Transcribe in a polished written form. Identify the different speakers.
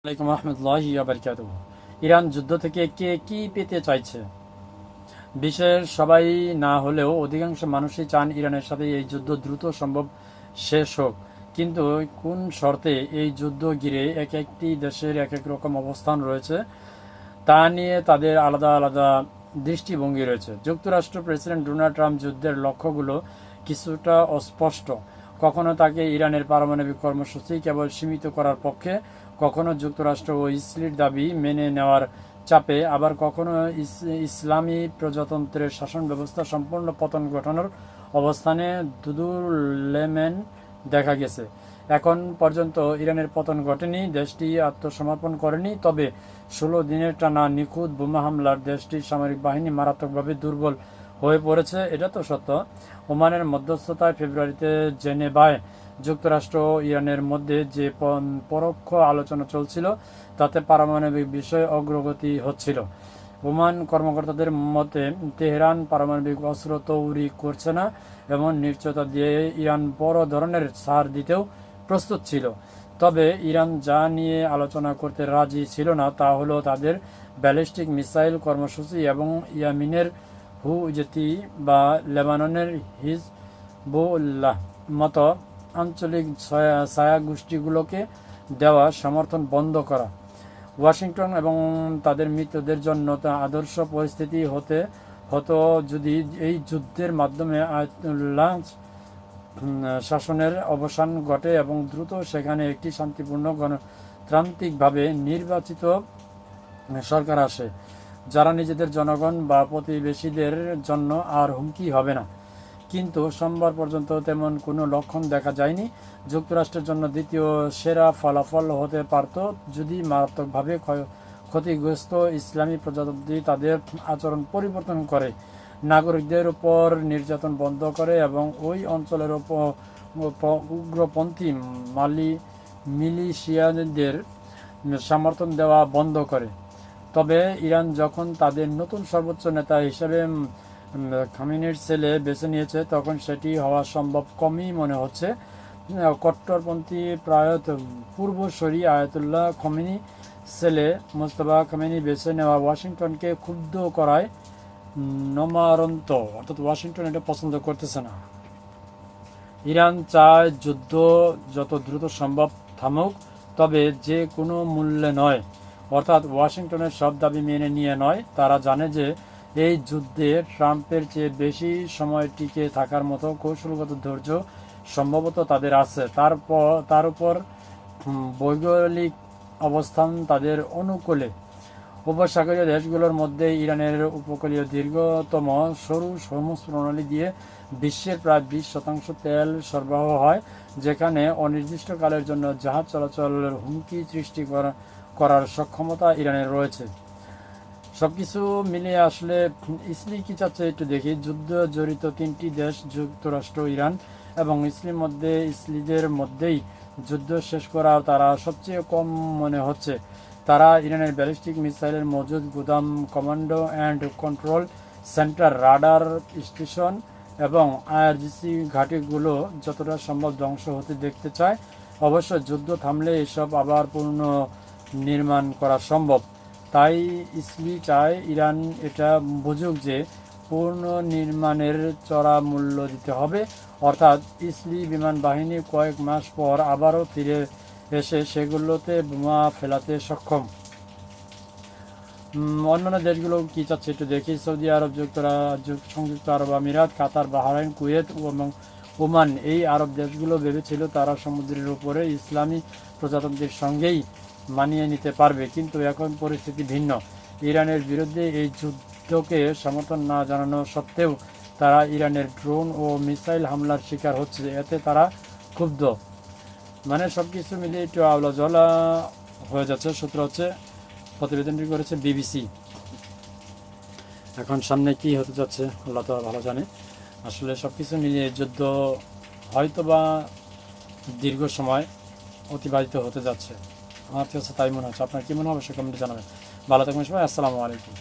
Speaker 1: আলাইকুম রহমতুল্লাহি ওয়া বারাকাতুহু। ইরান যুদ্ধ থেকে কে কি পেতে চাইছে? বিশ্বের সবাই না হলেও অধিকাংশ মানুষই চান ইরানের সাথে এই যুদ্ধ দ্রুত সম্ভব শেষ হোক। কিন্তু কোন শর্তে এই যুদ্ধ ঘিরে এক একটি দেশের এক এক রকম অবস্থান রয়েছে, তা নিয়ে তাদের আলাদা আলাদা দৃষ্টিভঙ্গি রয়েছে। যুক্তরাষ্ট্র প্রেসিডেন্ট ডোনাল্ড ট্রাম্প যুদ্ধের লক্ষ্যগুলো কিছুটা অস্পষ্ট। কখনো তাকে ইরানের পারমাণবিক কর্মসূচি কেবল সীমিত করার পক্ষে, কখনো যুক্তরাষ্ট্র ও ইসরায়েলের দাবি মেনে নেওয়ার চাপে, আবার কখনো ইসলামী প্রজাতন্ত্রের শাসন ব্যবস্থা সম্পূর্ণ পতন ঘটানোর অবস্থানে দুদুল্যমান দেখা গেছে। এখন পর্যন্ত ইরানের পতন ঘটেনি, দেশটি আত্মসমর্পণ করেনি। তবে 16 দিনের টানা নিখুঁত বোমা হামলার দেশটির সামরিক বাহিনী মারাত্মকভাবে দুর্বল হয়ে পড়েছে, এটা তো সত্য। ওমানের মধ্যস্থতায় ফেব্রুয়ারিতে জেনেভায় যুক্তরাষ্ট্র ও ইরানের মধ্যে যে পরোক্ষ আলোচনা চলছিল, তাতে পারমাণবিক বিষয়ে অগ্রগতি হচ্ছিল। ওমান কর্মকর্তাদের মতে তেহরান পারমাণবিক অস্ত্র তৈরি করছে না, এমন নিশ্চয়তা দিয়ে ইরান বড় ধরনের ছাড় দিতেও প্রস্তুত ছিল। তবে ইরান যা নিয়ে আলোচনা করতে রাজি ছিল না তা হলো তাদের ব্যালিস্টিক মিসাইল কর্মসূচি এবং ইয়েমেনের হুজতি বা লেবাননের হিজবুল্লাহ মতো আঞ্চলিক ছায়াগোষ্ঠীগুলোকে দেওয়া সমর্থন বন্ধ করা। ওয়াশিংটন এবং তাদের মিত্রদের জন্য তা আদর্শ পরিস্থিতি হতো যদি এই যুদ্ধের মাধ্যমে আয়াতুল্লাহ শাসনের অবসান ঘটে এবং দ্রুত সেখানে একটি শান্তিপূর্ণ গণতান্ত্রিকভাবে নির্বাচিত সরকার আসে, যারা নিজেদের জনগণ বা প্রতিবেশীদের জন্য আর হুমকি হবে না। কিন্তু সোমবার পর্যন্ত তেমন কোনো লক্ষণ দেখা যায়নি। যুক্তরাষ্ট্রের জন্য দ্বিতীয় সেরা ফলাফল হতে পারত যদি মারাত্মকভাবে ক্ষতিগ্রস্ত ইসলামী প্রজাতন্ত্রী তাদের আচরণ পরিবর্তন করে, নাগরিকদের উপর নির্যাতন বন্ধ করে এবং ওই অঞ্চলের উগ্রপন্থী মিলিশিয়াদের সমর্থন দেওয়া বন্ধ করে। তবে ইরান যখন তাদের নতুন সর্বোচ্চ নেতা হিসেবে খামেনির ছেলে বেছে নিয়েছে, তখন সেটি হওয়া সম্ভব কমই মনে হচ্ছে। কট্টরপন্থী প্রয়াত পূর্বসূরি আয়াতুল্লাহ খামেনি ছেলে মোস্তফা খামেনি বেছে নেওয়া ওয়াশিংটনকে ক্ষুব্ধ করায় নমারন্ত, অর্থাৎ ওয়াশিংটন এটা পছন্দ করতেছে না। ইরান চায় যুদ্ধ যত দ্রুত সম্ভব থামুক, তবে যে কোনো মূল্যে নয়, অর্থাৎ ওয়াশিংটনের সব দাবি মেনে নিয়ে নয়। তারা জানে যে এই যুদ্ধে ট্রাম্পের চেয়ে বেশি সময় টিকে থাকার মতো কৌশলগত ধৈর্য সম্ভবত তাদের আছে। তার উপর ভৌগোলিক অবস্থান তাদের অনুকূলে। উপসাগরীয় দেশগুলোর মধ্যে ইরানের উপকূলীয় দীর্ঘতম সরু সমুদ্র প্রণালী দিয়ে বিশ্বের প্রায় 20% তেল সরবরাহ হয়, যেখানে অনির্দিষ্টকালের জন্য জাহাজ চলাচলের হুমকি সৃষ্টি করার সক্ষমতা ইরানের রয়েছে। সবকিছু মিলিয়ে আসলে ইসরায়েল কি চাচ্ছে একটু দেখি। যুদ্ধ জড়িত তিনটি দেশ যুক্তরাষ্ট্র, ইরান এবং ইসরায়েলের মধ্যেই যুদ্ধ শেষ করা তারা সবচেয়ে কম মনে হচ্ছে। তারা ইরানের ব্যালিস্টিক মিসাইলের মজুদ গুদাম, commando and control centre, radar station এবং আইআরজিসি ঘাঁটিগুলো যতটা সম্ভব ধ্বংস হতে দেখতে চায়। অবশ্য যুদ্ধ থামলে এসব আবার পুনর্নির্মাণ করা সম্ভব। তাই ইসরায়েল চায় ইরান এটা বুঝুক যে পুনর্নির্মাণের চড়া মূল্য দিতে হবে, অর্থাৎ ইসরায়েলি বিমান বাহিনী কয়েক মাস পর আবারও ফিরে এসে সেগুলোতে বোমা ফেলাতে সক্ষম। অন্যান্য দেশগুলো কি চাচ্ছে একটু দেখি। সৌদি আরব, সংযুক্ত আরব আমিরাত, কাতার, বাহরাইন, কুয়েত এবং ওমান, এই আরব দেশগুলো ভেবেছিল তারা সমুদ্রের উপরে ইসলামী প্রজাতন্ত্রের সঙ্গেই মানিয়ে নিতে পারবে, কিন্তু এখন পরিস্থিতি ভিন্ন। ইরানের বিরুদ্ধে এই যুদ্ধকে সমর্থন না জানানো সত্ত্বেও তারা ইরানের ড্রোন ও মিসাইল হামলার শিকার হচ্ছে, এতে তারা ক্ষুব্ধ। মানে সব কিছু মিলিয়ে একটু আওলা জলা হয়ে যাচ্ছে। সূত্র হচ্ছে, প্রতিবেদনটি করেছে বিবিসি। এখন সামনে কি হতে যাচ্ছে আল্লাহ তো ভালো জানে। আসলে সব কিছু মিলিয়ে যুদ্ধ হয়তোবা দীর্ঘ সময় অতিবাহিত হতে যাচ্ছে। আমার কাছে তাই মনে হচ্ছে। আপনার কি মনে হবে সে কমেন্টে জানাবেন। ভালো থাকবেন সবাই। আসসালামু আলাইকুম।